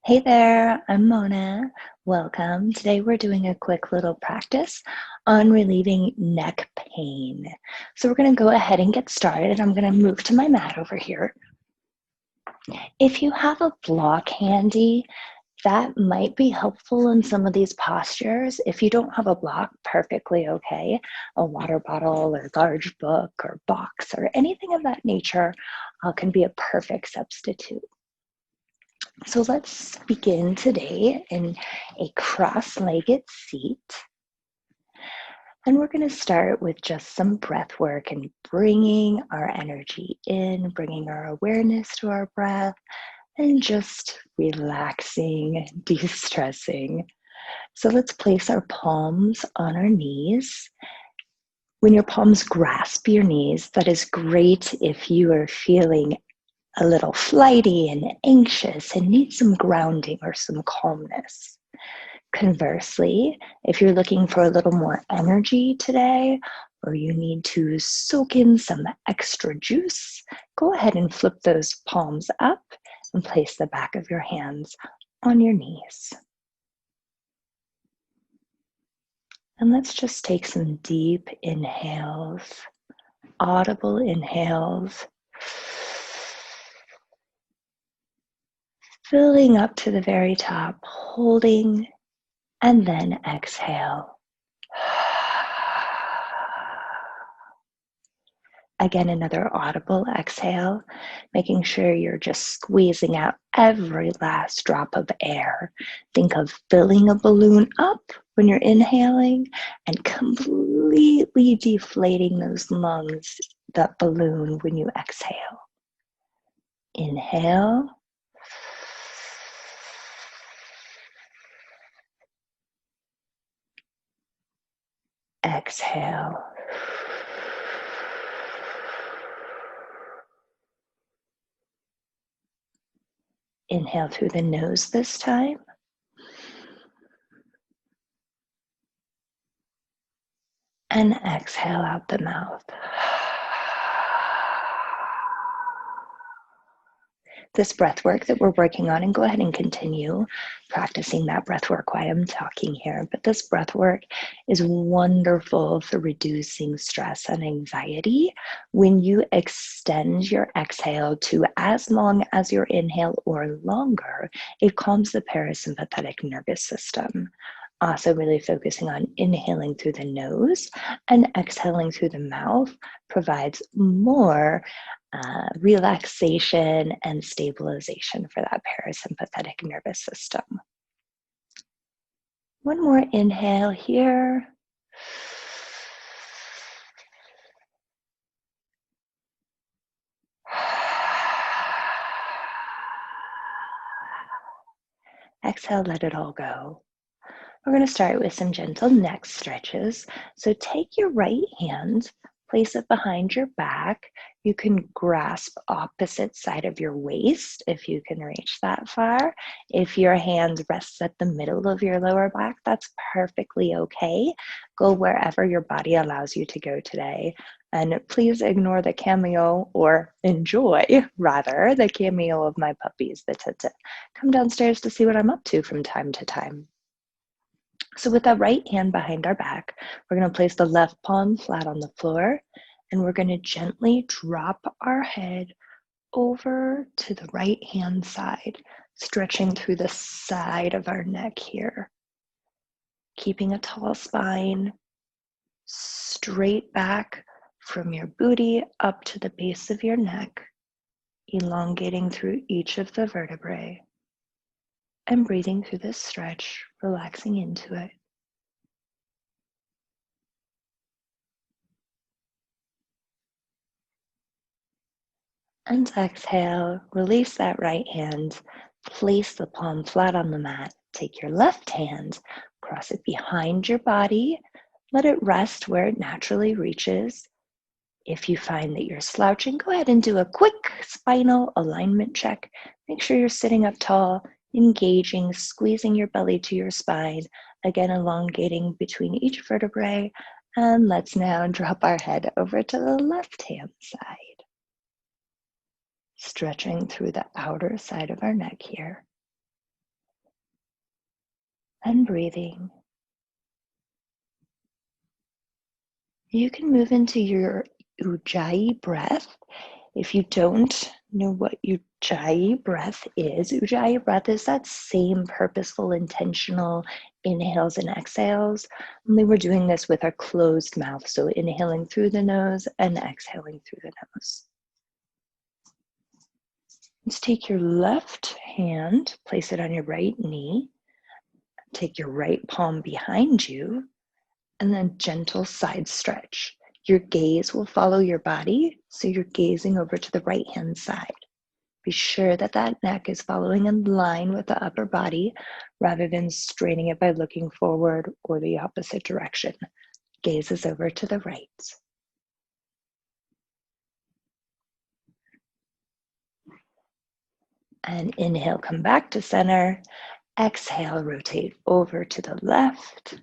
Hey there, I'm Mona. Welcome. Today we're doing a quick little practice on relieving neck pain. So we're going to go ahead and get started. I'm going to move to my mat over here. If you have a block handy, that might be helpful in some of these postures. If you don't have a block, perfectly okay. A water bottle or large book or box or anything of that nature can be a perfect substitute. So let's begin today in a cross-legged seat. And we're going to start with just some breath work and bringing our energy in, bringing our awareness to our breath, and just relaxing, de-stressing. So let's place our palms on our knees. When your palms grasp your knees, that is great if you are feeling a little flighty and anxious and need some grounding or some calmness. Conversely, if you're looking for a little more energy today, or you need to soak in some extra juice, go ahead and flip those palms up and place the back of your hands on your knees. And let's just take some deep inhales, audible inhales, filling up to the very top, holding, and then exhale. Again, another audible exhale, making sure you're just squeezing out every last drop of air. Think of filling a balloon up when you're inhaling and completely deflating those lungs, that balloon, when you exhale. Inhale. Exhale. Inhale through the nose this time. And exhale out the mouth. This breath work that we're working on, and go ahead and continue practicing that breath work while I'm talking here, but this breath work is wonderful for reducing stress and anxiety. When you extend your exhale to as long as your inhale or longer, it calms the parasympathetic nervous system. Also really focusing on inhaling through the nose and exhaling through the mouth provides more relaxation and stabilization for that parasympathetic nervous system. One more inhale here. Exhale, let it all go. We're going to start with some gentle neck stretches. So take your right hand, place it behind your back. You can grasp opposite side of your waist if you can reach that far. If your hand rests at the middle of your lower back, that's perfectly okay. Go wherever your body allows you to go today. And please ignore the cameo, or enjoy rather, the cameo of my puppies that tend to come downstairs to see what I'm up to from time to time. So with our right hand behind our back, we're going to place the left palm flat on the floor, and we're going to gently drop our head over to the right hand side, stretching through the side of our neck here. Keeping a tall spine, straight back from your booty up to the base of your neck, elongating through each of the vertebrae, and breathing through this stretch, relaxing into it. And exhale, release that right hand, place the palm flat on the mat. Take your left hand, cross it behind your body, let it rest where it naturally reaches. If you find that you're slouching, go ahead and do a quick spinal alignment check. Make sure you're sitting up tall, engaging, squeezing your belly to your spine, again elongating between each vertebrae. And let's now drop our head over to the left hand side, stretching through the outer side of our neck here. and breathing. You can move into your Ujjayi breath. If you don't know what Ujjayi breath is that same purposeful, intentional inhales and exhales. Only we're doing this with our closed mouth. So inhaling through the nose and exhaling through the nose. Let's take your left hand, place it on your right knee. Take your right palm behind you, and then gentle side stretch. Your gaze will follow your body, so you're gazing over to the right-hand side. Be sure that that neck is following in line with the upper body rather than straining it by looking forward or the opposite direction. Gaze is over to the right. And inhale, come back to center. Exhale, rotate over to the left.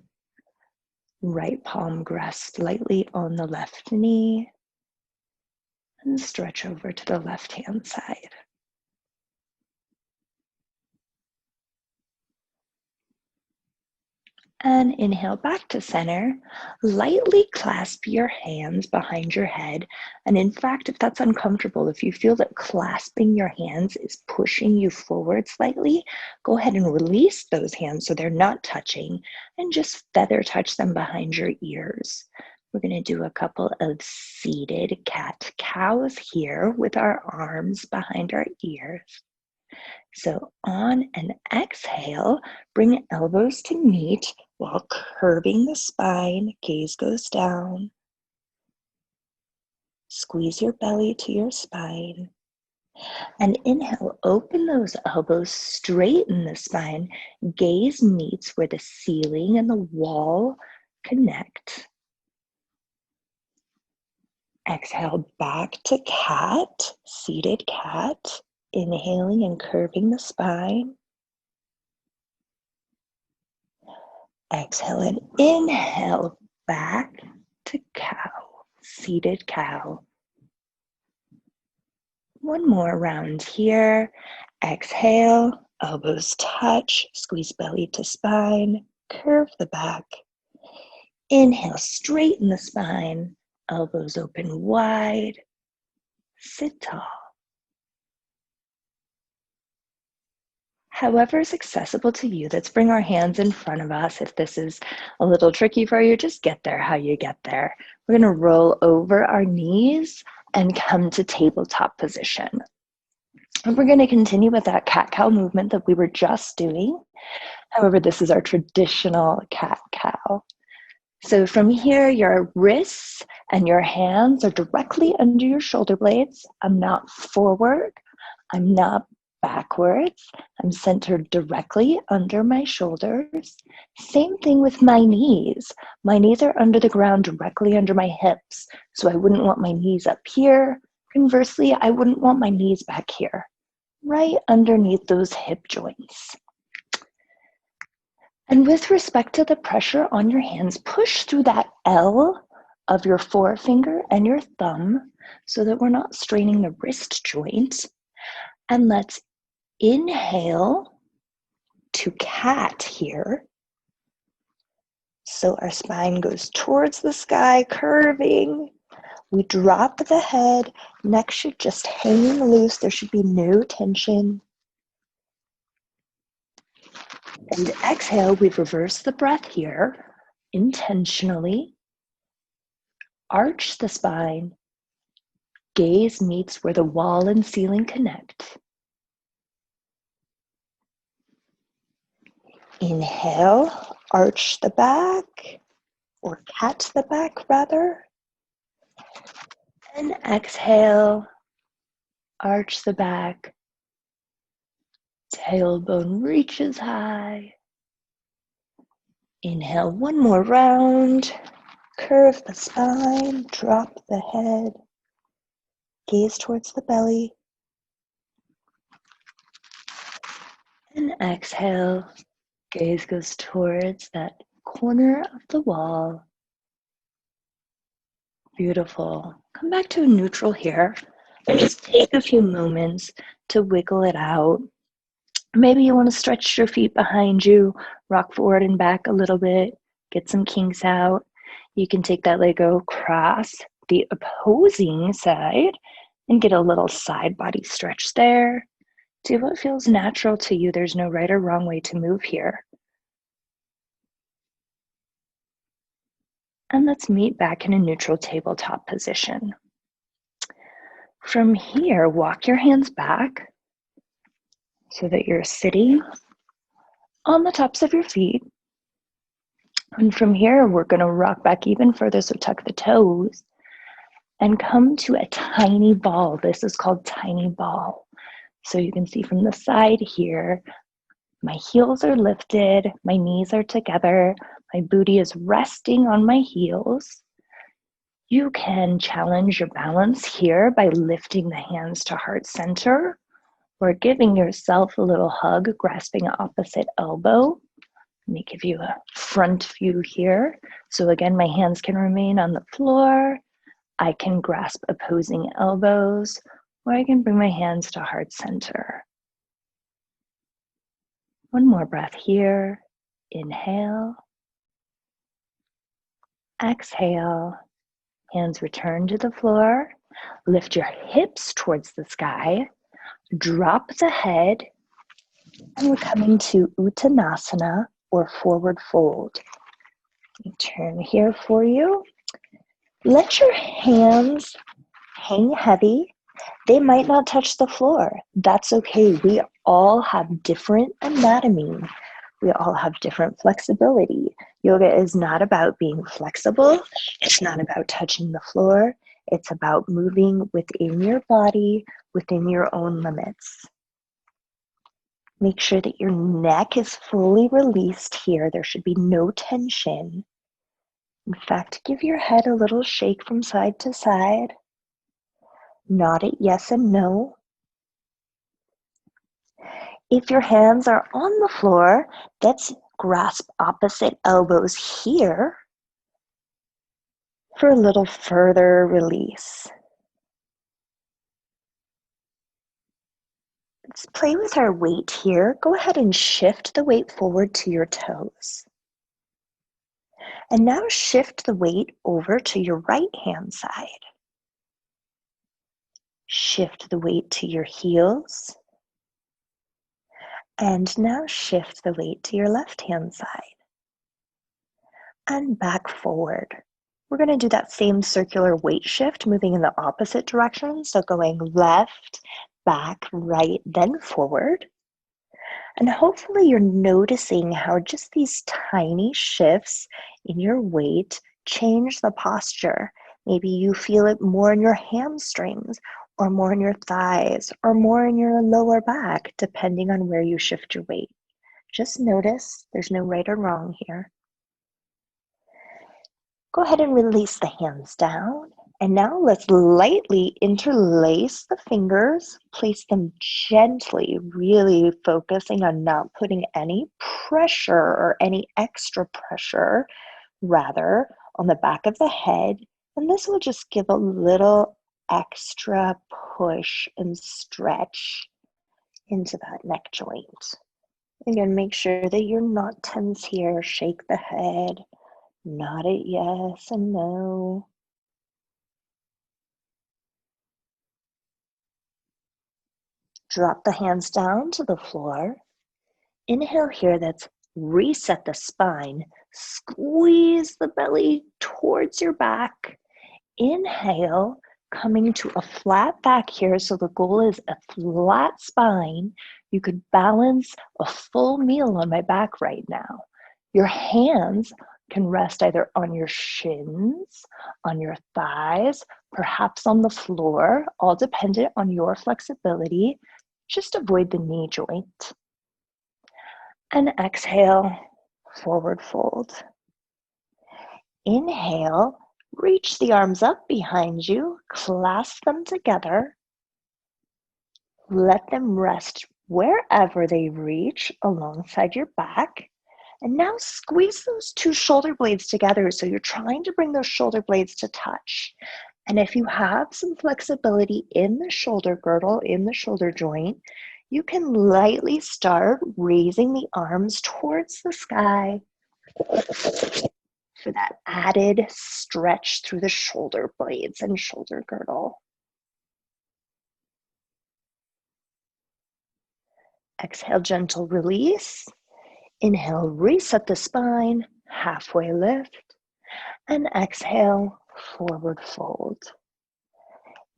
Right palm rests lightly on the left knee. And stretch over to the left-hand side. And inhale back to center. Lightly clasp your hands behind your head. And in fact, if that's uncomfortable, if you feel that clasping your hands is pushing you forward slightly, go ahead and release those hands so they're not touching and just feather touch them behind your ears. We're going to do a couple of seated cat-cows here with our arms behind our ears. So on an exhale, bring elbows to meet while curving the spine, gaze goes down. Squeeze your belly to your spine. And inhale, open those elbows, straighten the spine. Gaze meets where the ceiling and the wall connect. Exhale back to cat, seated cat. Inhaling and curving the spine. Exhale and inhale back to cow, seated cow. One more round here. Exhale, elbows touch, squeeze belly to spine, curve the back. Inhale, straighten the spine, elbows open wide, sit tall. However is accessible to you. Let's bring our hands in front of us. If this is a little tricky for you, just get there how you get there. We're going to roll over our knees and come to tabletop position. And we're going to continue with that cat-cow movement that we were just doing. However, this is our traditional cat-cow. So from here, your wrists and your hands are directly under your shoulder blades. I'm not forward. I'm not backwards. I'm centered directly under my shoulders. Same thing with my knees. My knees are under the ground directly under my hips. So I wouldn't want my knees up here. Conversely, I wouldn't want my knees back here, right underneath those hip joints. And with respect to the pressure on your hands, push through that L of your forefinger and your thumb so that we're not straining the wrist joint. And let's inhale to cat here. So our spine goes towards the sky, curving. We drop the head, neck should just hang loose. There should be no tension. And exhale, we reverse the breath here, intentionally. Arch the spine. Gaze meets where the wall and ceiling connect. Inhale, arch the back, or cat the back rather. And exhale, arch the back. Tailbone reaches high. Inhale, one more round. Curve the spine, drop the head. Gaze towards the belly. And exhale, gaze goes towards that corner of the wall. Beautiful. Come back to a neutral here. And just take a few moments to wiggle it out. Maybe you want to stretch your feet behind you, rock forward and back a little bit, get some kinks out. You can take that leg across the opposing side and get a little side body stretch there. Do what feels natural to you. There's no right or wrong way to move here. And let's meet back in a neutral tabletop position. From here, walk your hands back so that you're sitting on the tops of your feet. And from here, we're going to rock back even further, so tuck the toes and come to a tiny ball. This is called tiny ball. So you can see from the side here, my heels are lifted, my knees are together, my booty is resting on my heels. You can challenge your balance here by lifting the hands to heart center or giving yourself a little hug, grasping an opposite elbow. Let me give you a front view here. So again, my hands can remain on the floor. I can grasp opposing elbows, or I can bring my hands to heart center. One more breath here. Inhale. Exhale. Hands return to the floor. Lift your hips towards the sky. Drop the head. And we're coming to Uttanasana, or forward fold. Turn here for you. Let your hands hang heavy. They might not touch the floor. That's okay. We all have different anatomy. We all have different flexibility. Yoga is not about being flexible. It's not about touching the floor. It's about moving within your body, within your own limits. Make sure that your neck is fully released here. There should be no tension. In fact, give your head a little shake from side to side. Nod it yes and no. If your hands are on the floor, let's grasp opposite elbows here for a little further release. Let's play with our weight here. Go ahead and shift the weight forward to your toes. And now shift the weight over to your right hand side. Shift the weight to your heels. And now shift the weight to your left hand side. And back forward. We're going to do that same circular weight shift, moving in the opposite direction. So going left, back, right, then forward. And hopefully you're noticing how just these tiny shifts in your weight change the posture. Maybe you feel it more in your hamstrings, or more in your thighs, or more in your lower back, depending on where you shift your weight. Just notice, there's no right or wrong here. Go ahead and release the hands down. And now let's lightly interlace the fingers, place them gently, really focusing on not putting any pressure or any extra pressure, rather on the back of the head. And this will just give a little extra push and stretch into that neck joint. Again, make sure that you're not tense here. Shake the head, nod it yes and no. Drop the hands down to the floor. Inhale here, let's reset the spine. Squeeze the belly towards your back. Inhale, coming to a flat back here. So the goal is a flat spine. You could balance a full meal on my back right now. Your hands can rest either on your shins, on your thighs, perhaps on the floor, all dependent on your flexibility. Just avoid the knee joint. And exhale, forward fold. Inhale, reach the arms up behind you, clasp them together. Let them rest wherever they reach alongside your back. And now squeeze those two shoulder blades together. So you're trying to bring those shoulder blades to touch. And if you have some flexibility in the shoulder girdle, in the shoulder joint, You can lightly start raising the arms towards the sky for that added stretch through the shoulder blades and shoulder girdle. Exhale, gentle release. Inhale, reset the spine, halfway lift, and exhale, forward fold.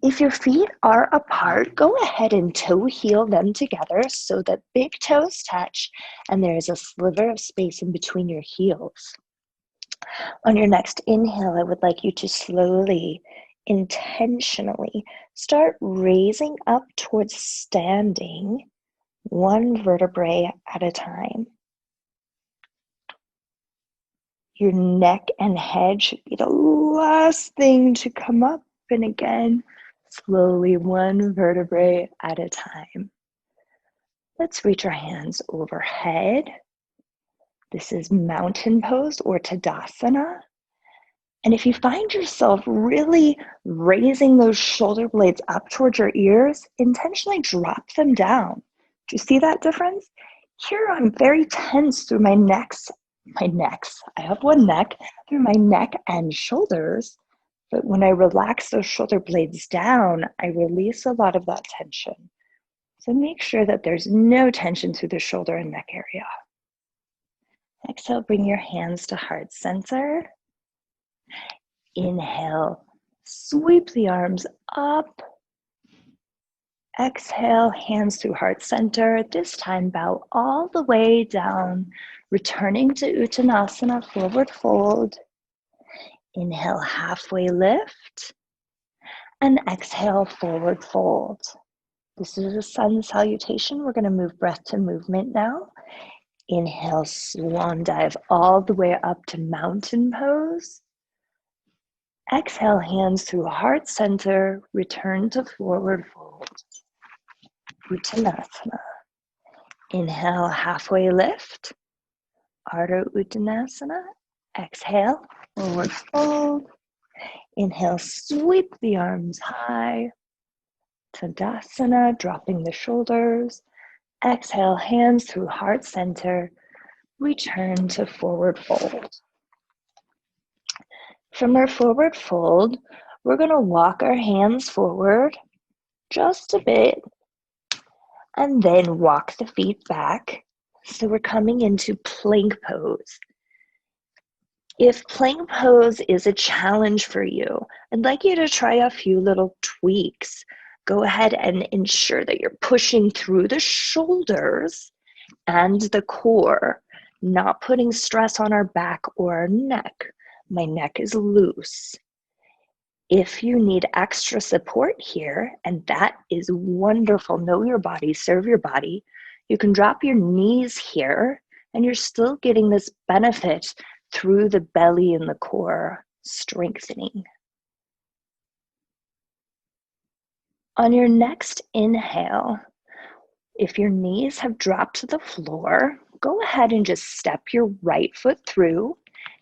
If your feet are apart, go ahead and toe heel them together so that big toes touch and there is a sliver of space in between your heels. On your next inhale, I would like you to slowly, intentionally start raising up towards standing, one vertebrae at a time. Your neck and head should be the last thing to come up, and again, slowly one vertebrae at a time. Let's reach our hands overhead. This is mountain pose or Tadasana. And if you find yourself really raising those shoulder blades up towards your ears, intentionally drop them down. Do you see that difference? Here I'm very tense through my necks. I have one neck, through my neck and shoulders. But when I relax those shoulder blades down, I release a lot of that tension. So make sure that there's no tension through the shoulder and neck area. Exhale, bring your hands to heart center. Inhale, sweep the arms up. Exhale, hands to heart center. This time, bow all the way down, returning to Uttanasana, forward fold. Inhale, halfway lift. And exhale, forward fold. This is a sun salutation. We're going to move breath to movement now. Inhale, swan dive all the way up to mountain pose. Exhale, hands through heart center, return to forward fold. Uttanasana. Inhale, halfway lift. Ardha Uttanasana. Exhale, forward fold. Inhale, sweep the arms high. Tadasana, dropping the shoulders. Exhale, hands through heart center. Return to forward fold. From our forward fold, we're going to walk our hands forward just a bit and then walk the feet back. So we're coming into plank pose. If plank pose is a challenge for you, I'd like you to try a few little tweaks. Go ahead and ensure that you're pushing through the shoulders and the core, not putting stress on our back or our neck. My neck is loose. If you need extra support here, and that is wonderful, know your body, serve your body, you can drop your knees here and you're still getting this benefit through the belly and the core strengthening. On your next inhale, if your knees have dropped to the floor, go ahead and just step your right foot through.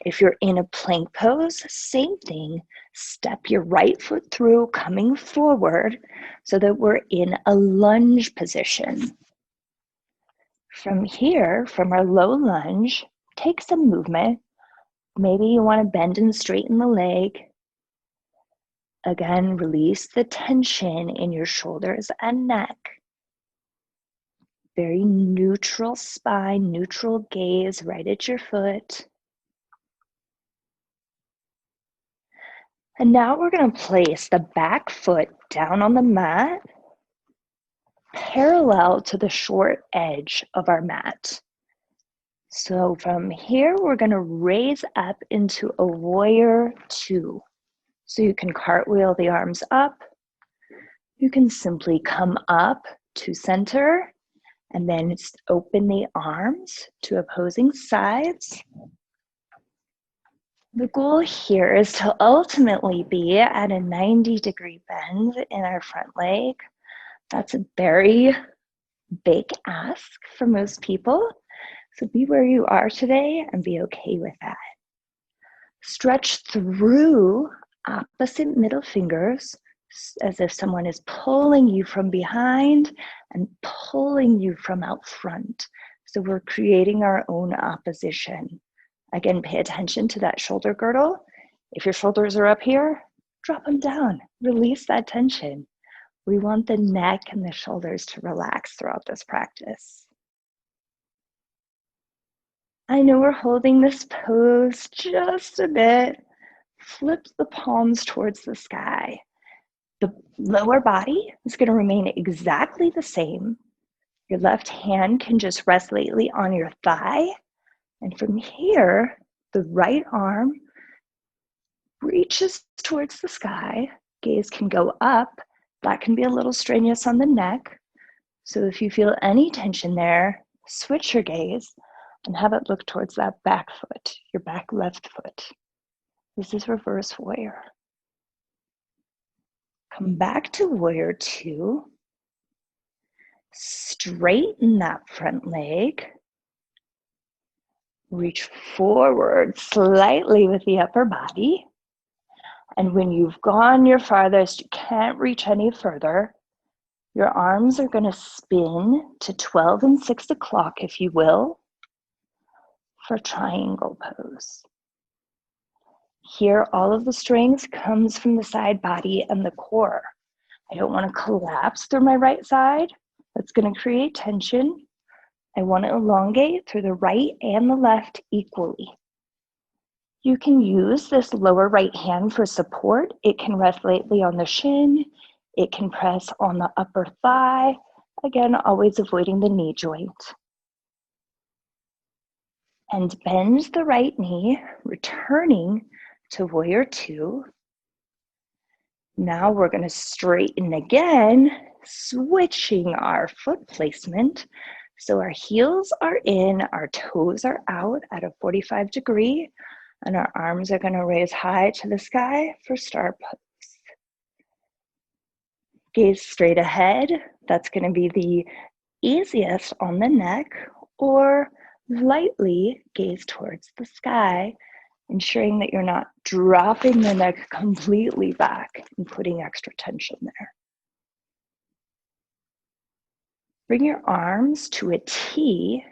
If you're in a plank pose, same thing. Step your right foot through, coming forward so that we're in a lunge position. From here, from our low lunge, take some movement. Maybe you want to bend and straighten the leg. Again, release the tension in your shoulders and neck. Very neutral spine, neutral gaze right at your foot. And now we're going to place the back foot down on the mat, parallel to the short edge of our mat. So from here, we're going to raise up into a warrior two. So you can cartwheel the arms up. You can simply come up to center and then open the arms to opposing sides. The goal here is to ultimately be at a 90-degree bend in our front leg. That's a very big ask for most people. So be where you are today and be okay with that. Stretch through opposite middle fingers as if someone is pulling you from behind and pulling you from out front. So we're creating our own opposition. Again, pay attention to that shoulder girdle. If your shoulders are up here, drop them down, release that tension. We want the neck and the shoulders to relax throughout this practice. I know we're holding this pose just a bit. Flip the palms towards the sky. The lower body is going to remain exactly the same. Your left hand can just rest lightly on your thigh. And from here, the right arm reaches towards the sky. Gaze can go up. That can be a little strenuous on the neck. So if you feel any tension there, switch your gaze and have it look towards that back foot, your back left foot. This is reverse warrior. Come back to warrior two. Straighten that front leg. Reach forward slightly with the upper body. And when you've gone your farthest, you can't reach any further, your arms are going to spin to 12 and 6 o'clock, if you will, for triangle pose. Here, all of the strength comes from the side body and the core. I don't want to collapse through my right side. That's going to create tension. I want to elongate through the right and the left equally. You can use this lower right hand for support. It can rest lightly on the shin. It can press on the upper thigh. Again, always avoiding the knee joint. And bend the right knee, returning to warrior two. Now we're going to straighten again, switching our foot placement. So our heels are in, our toes are out at a 45-degree, and our arms are going to raise high to the sky for star pose. Gaze straight ahead. That's going to be the easiest on the neck, or lightly gaze towards the sky, ensuring that you're not dropping the neck completely back and putting extra tension there. Bring your arms to a T.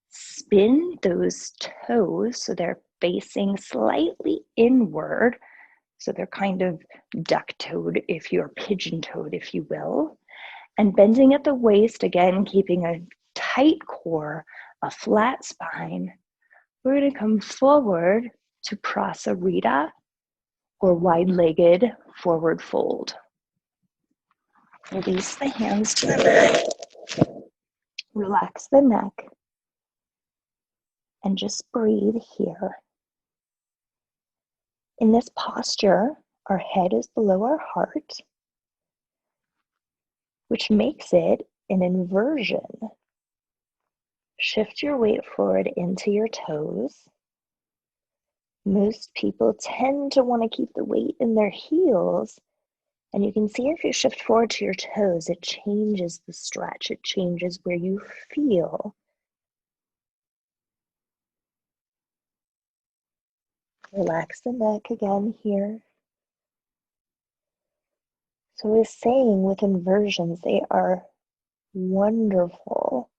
Spin those toes so they're facing slightly inward. So they're kind of duck-toed, if you're pigeon-toed, if you will. And bending at the waist, again, keeping a tight core, a flat spine. We're going to come forward to Prasarita, or wide-legged forward fold. Release the hands to the back. Relax the neck. And just breathe here. In this posture, our head is below our heart, which makes it an inversion. Shift your weight forward into your toes. Most people tend to want to keep the weight in their heels. And you can see if you shift forward to your toes, it changes the stretch. It changes where you feel. Relax the neck again here. So I was saying with inversions, they are wonderful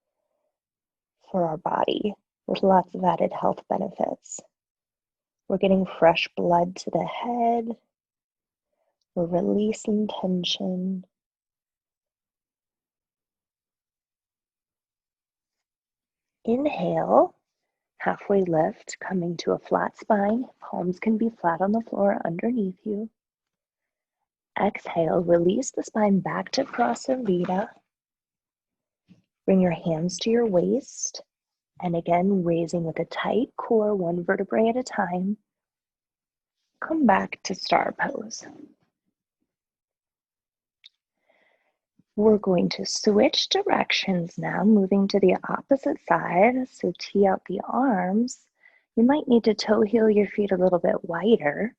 for our body with lots of added health benefits. We're getting fresh blood to the head. We're releasing tension. Inhale, halfway lift, coming to a flat spine. Palms can be flat on the floor underneath you. Exhale, release the spine back to Prasarita. Bring your hands to your waist. And again, raising with a tight core, one vertebrae at a time. Come back to star pose. We're going to switch directions now, moving to the opposite side. So tee out the arms. You might need to toe heel your feet a little bit wider.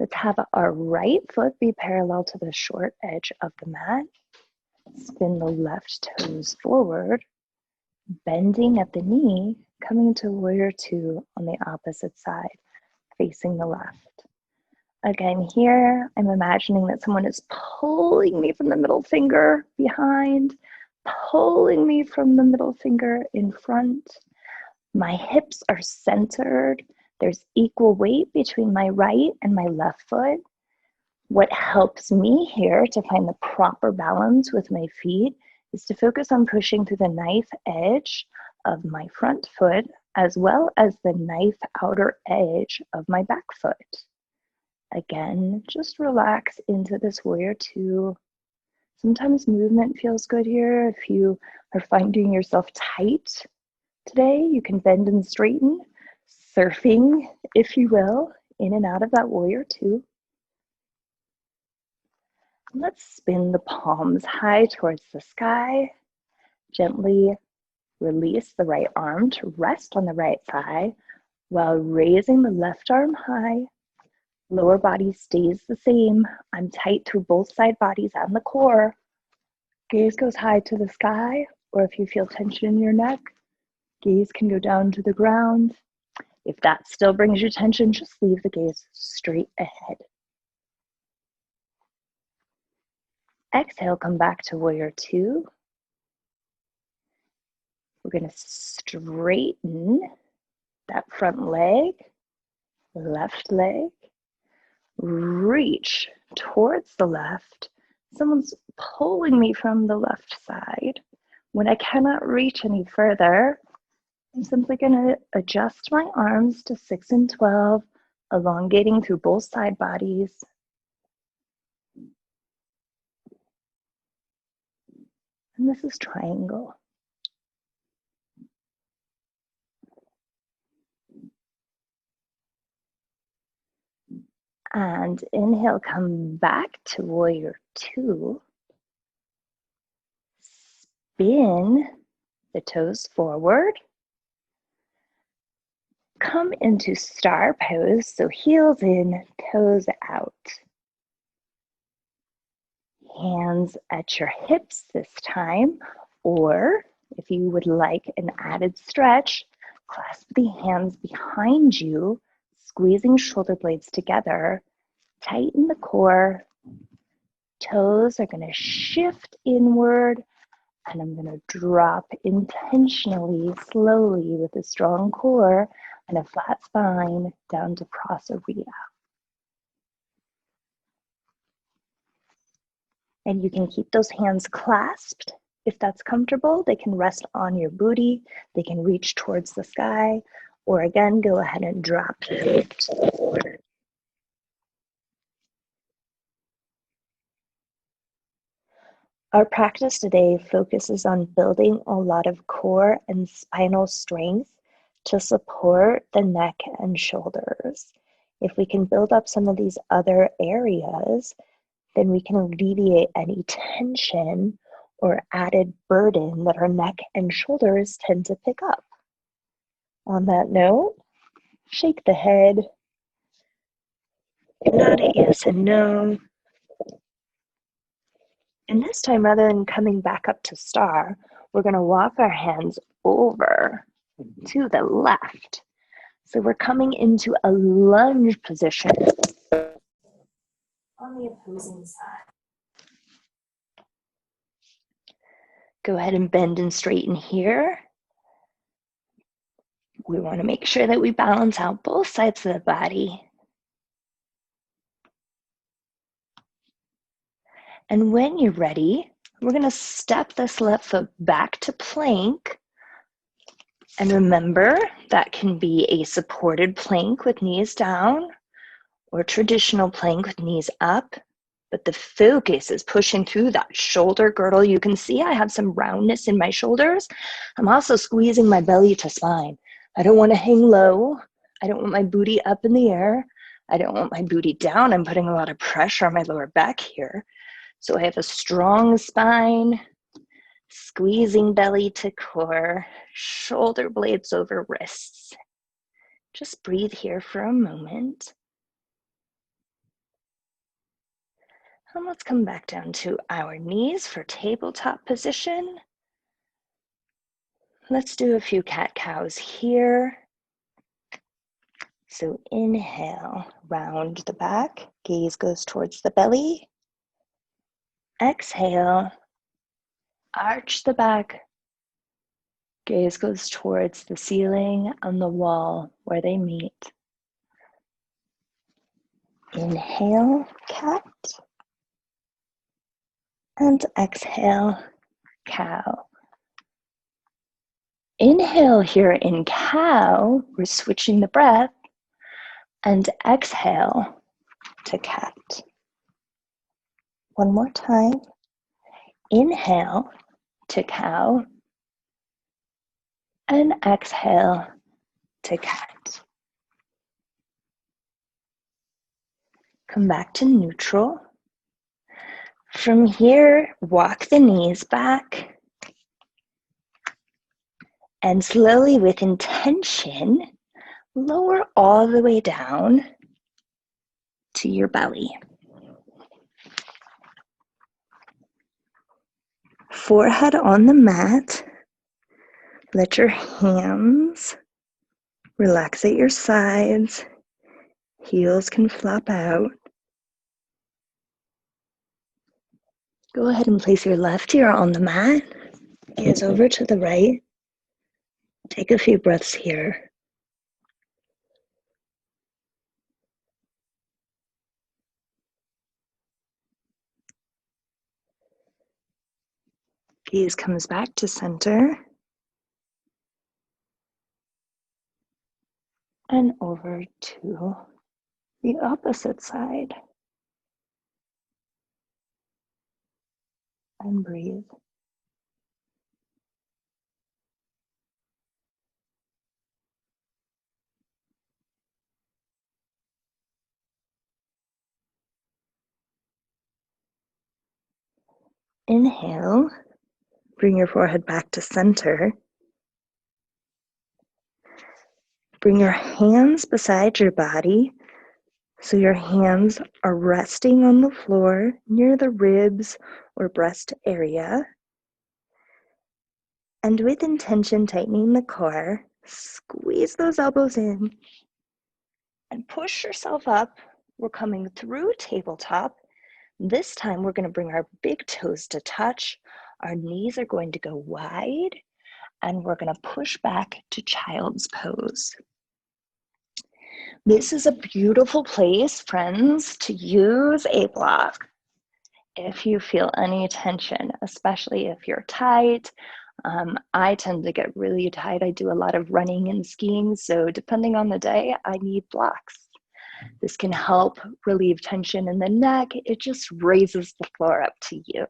Let's have our right foot be parallel to the short edge of the mat. Spin the left toes forward, bending at the knee, coming to warrior two on the opposite side, facing the left. Again, here, I'm imagining that someone is pulling me from the middle finger behind, pulling me from the middle finger in front. My hips are centered. There's equal weight between my right and my left foot. What helps me here to find the proper balance with my feet is to focus on pushing through the knife edge of my front foot as well as the knife outer edge of my back foot. Again, just relax into this warrior two. Sometimes movement feels good here. If you are finding yourself tight today, you can bend and straighten, surfing, if you will, in and out of that warrior two. Let's spin the palms high towards the sky. Gently release the right arm to rest on the right thigh while raising the left arm high. Lower body stays the same. I'm tight through both side bodies and the core. Gaze goes high to the sky, or if you feel tension in your neck, gaze can go down to the ground. If that still brings you tension, just leave the gaze straight ahead. Exhale, come back to warrior two. We're going to straighten that front leg, left leg, reach towards the left. Someone's pulling me from the left side. When I cannot reach any further, I'm simply going to adjust my arms to 6 and 12, elongating through both side bodies. And this is triangle. And inhale, come back to warrior two. Spin the toes forward. Come into star pose, so heels in, toes out. Hands at your hips this time, or if you would like an added stretch, clasp the hands behind you, squeezing shoulder blades together. Tighten the core. Toes are going to shift inward, and I'm going to drop intentionally, slowly, with a strong core and a flat spine down to Prasarita. And you can keep those hands clasped. If that's comfortable, they can rest on your booty. They can reach towards the sky, or again, go ahead and drop them to the floor. Our practice today focuses on building a lot of core and spinal strength to support the neck and shoulders. If we can build up some of these other areas, then we can alleviate any tension or added burden that our neck and shoulders tend to pick up. On that note, shake the head, nod at yes and no. And this time, rather than coming back up to star, we're going to walk our hands over to the left. So we're coming into a lunge position on the opposing side. Go ahead and bend and straighten here. We want to make sure that we balance out both sides of the body. And when you're ready, we're going to step this left foot back to plank. And remember, that can be a supported plank with knees down or traditional plank with knees up. But the focus is pushing through that shoulder girdle. You can see I have some roundness in my shoulders. I'm also squeezing my belly to spine. I don't want to hang low. I don't want my booty up in the air. I don't want my booty down. I'm putting a lot of pressure on my lower back here. So I have a strong spine, squeezing belly to core, shoulder blades over wrists. Just breathe here for a moment. And let's come back down to our knees for tabletop position. Let's do a few cat-cows here. So inhale, round the back, gaze goes towards the belly. Exhale, arch the back, gaze goes towards the ceiling and the wall where they meet. Inhale, cat. And exhale, cow. Inhale here in cow, we're switching the breath. And exhale to cat. One more time. Inhale to cow. And exhale to cat. Come back to neutral. From here, walk the knees back. And slowly, with intention, lower all the way down to your belly. Forehead on the mat. Let your hands relax at your sides. Heels can flop out. Go ahead and place your left ear on the mat. Gaze over to the right. Take a few breaths here. Gaze comes back to center. And over to the opposite side. And breathe. Inhale. Bring your forehead back to center. Bring your hands beside your body. So your hands are resting on the floor near the ribs or breast area. And with intention, tightening the core, squeeze those elbows in and push yourself up. We're coming through tabletop. This time we're going to bring our big toes to touch. Our knees are going to go wide and we're going to push back to child's pose. This is a beautiful place, friends, to use a block if you feel any tension, especially if you're tight. I tend to get really tight. I do a lot of running and skiing, so depending on the day, I need blocks. This can help relieve tension in the neck. It just raises the floor up to you.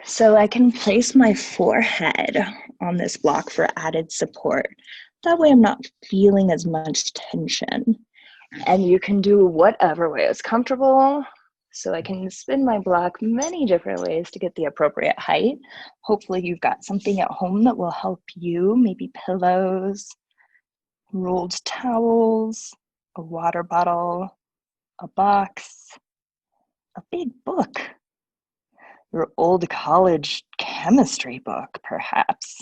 So I can place my forehead on this block for added support. That way I'm not feeling as much tension. And you can do whatever way is comfortable. So I can spin my block many different ways to get the appropriate height. Hopefully you've got something at home that will help you, maybe pillows, rolled towels, a water bottle, a box, a big book, your old college chemistry book, perhaps.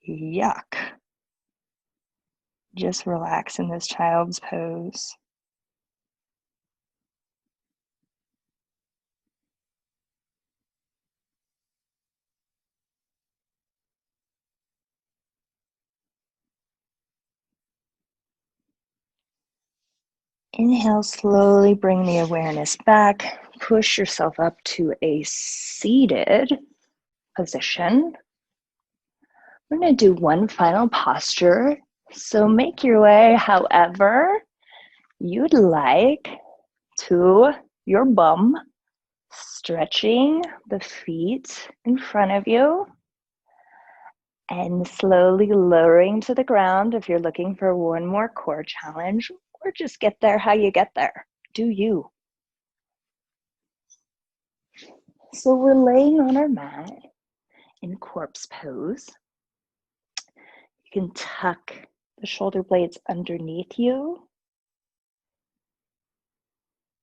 Yuck. Just relax in this child's pose. Inhale, slowly bring the awareness back. Push yourself up to a seated position. We're going to do one final posture. So make your way however you'd like to your bum, stretching the feet in front of you and slowly lowering to the ground if you're looking for one more core challenge, or just get there how you get there. Do you. So we're laying on our mat in corpse pose. You can tuck the shoulder blades underneath you.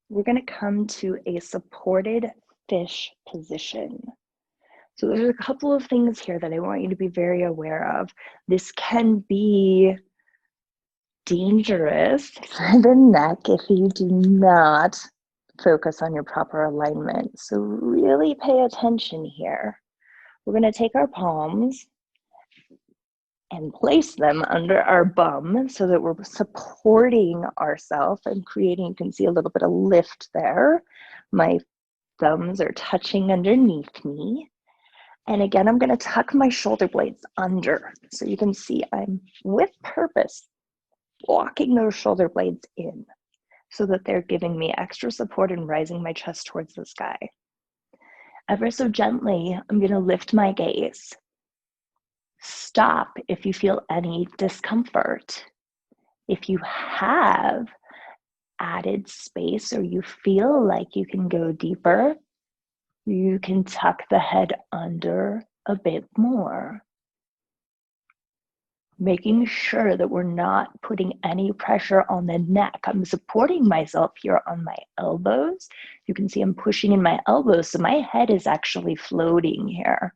We're going to come to a supported fish position. So there's a couple of things here that I want you to be very aware of. This can be dangerous for the neck if you do not focus on your proper alignment. So really pay attention here. We're going to take our palms and place them under our bum so that we're supporting ourselves and creating, you can see a little bit of lift there. My thumbs are touching underneath me. And again, I'm going to tuck my shoulder blades under. So you can see I'm with purpose walking those shoulder blades in so that they're giving me extra support and rising my chest towards the sky. Ever so gently, I'm going to lift my gaze. Stop if you feel any discomfort. If you have added space or you feel like you can go deeper, you can tuck the head under a bit more. Making sure that we're not putting any pressure on the neck. I'm supporting myself here on my elbows. You can see I'm pushing in my elbows, so my head is actually floating here.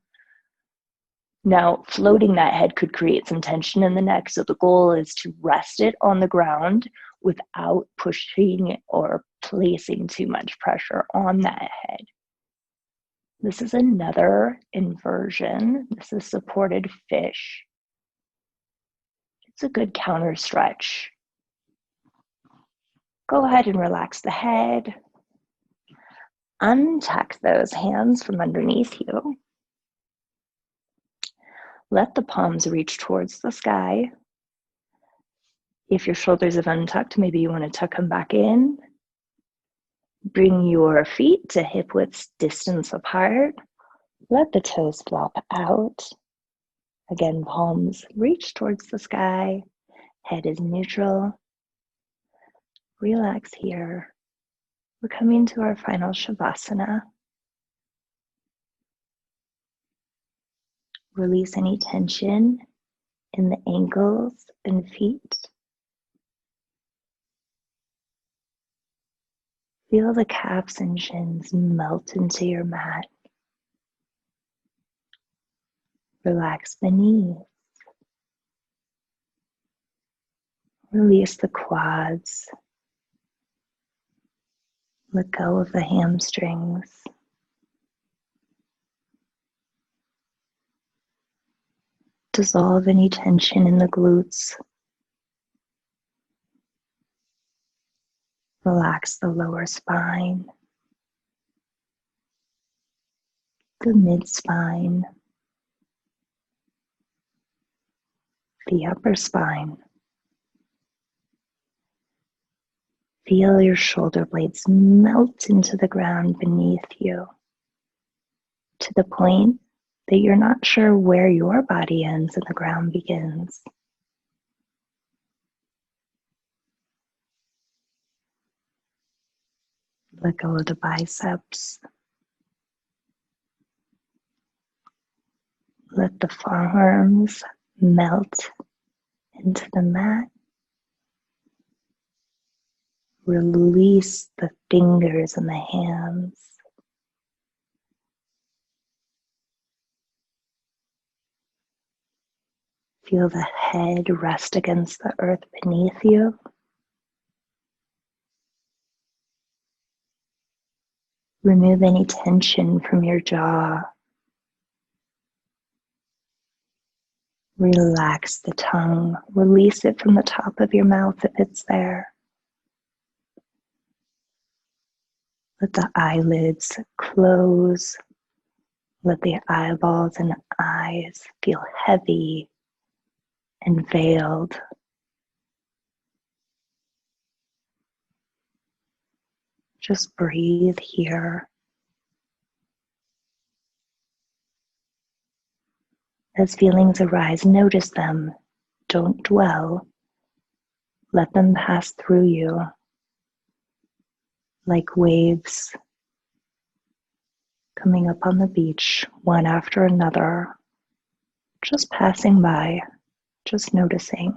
Now, floating that head could create some tension in the neck, so the goal is to rest it on the ground without pushing or placing too much pressure on that head. This is another inversion. This is supported fish. It's a good counter stretch. Go ahead and relax the head. Untuck those hands from underneath you. Let the palms reach towards the sky. If your shoulders have untucked, maybe you want to tuck them back in. Bring your feet to hip width distance apart. Let the toes flop out. Again, palms reach towards the sky. Head is neutral. Relax here. We're coming to our final Shavasana. Release any tension in the ankles and feet. Feel the calves and shins melt into your mat. Relax the knees. Release the quads. Let go of the hamstrings. Dissolve any tension in the glutes. Relax the lower spine, the mid-spine, the upper spine. Feel your shoulder blades melt into the ground beneath you to the point that you're not sure where your body ends and the ground begins. Let go of the biceps. Let the forearms melt into the mat. Release the fingers and the hands. Feel the head rest against the earth beneath you. Remove any tension from your jaw. Relax the tongue. Release it from the top of your mouth if it's there. Let the eyelids close. Let the eyeballs and eyes feel heavy and veiled. Just breathe here. As feelings arise, notice them. Don't dwell. Let them pass through you like waves coming up on the beach, one after another, just passing by, just noticing,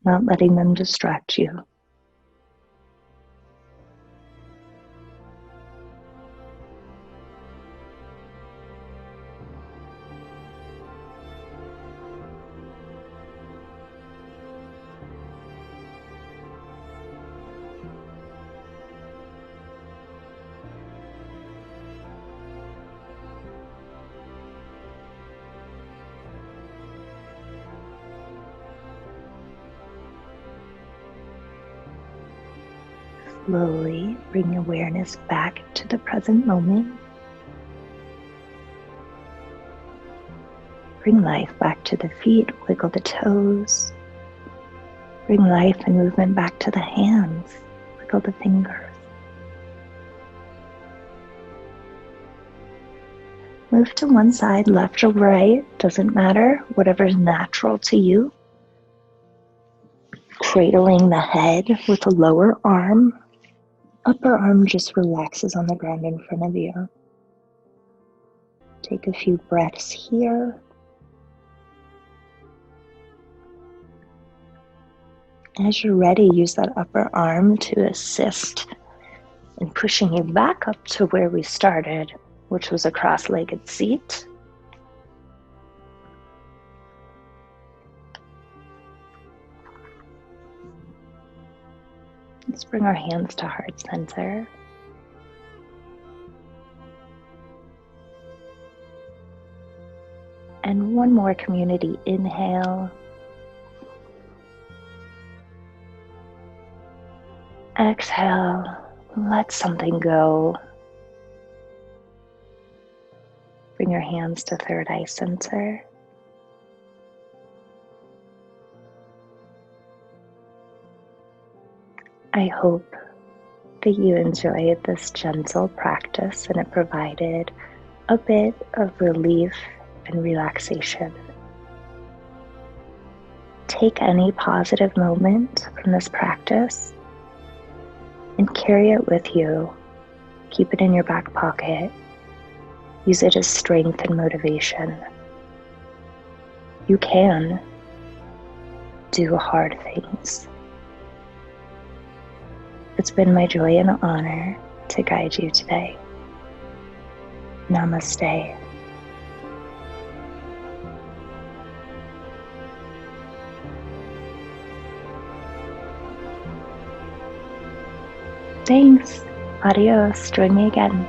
not letting them distract you. Slowly bring awareness back to the present moment. Bring life back to the feet, wiggle the toes. Bring life and movement back to the hands, wiggle the fingers. Move to one side, left or right, doesn't matter, whatever's natural to you. Cradling the head with the lower arm. Upper arm just relaxes on the ground in front of you. Take a few breaths here. As you're ready, use that upper arm to assist in pushing you back up to where we started, which was a cross-legged seat. Let's bring our hands to heart center. And one more community inhale. Exhale, let something go. Bring your hands to third eye center. I hope that you enjoyed this gentle practice and it provided a bit of relief and relaxation. Take any positive moment from this practice and carry it with you. Keep it in your back pocket. Use it as strength and motivation. You can do hard things. It's been my joy and honor to guide you today. Namaste. Thanks. Adios. Join me again.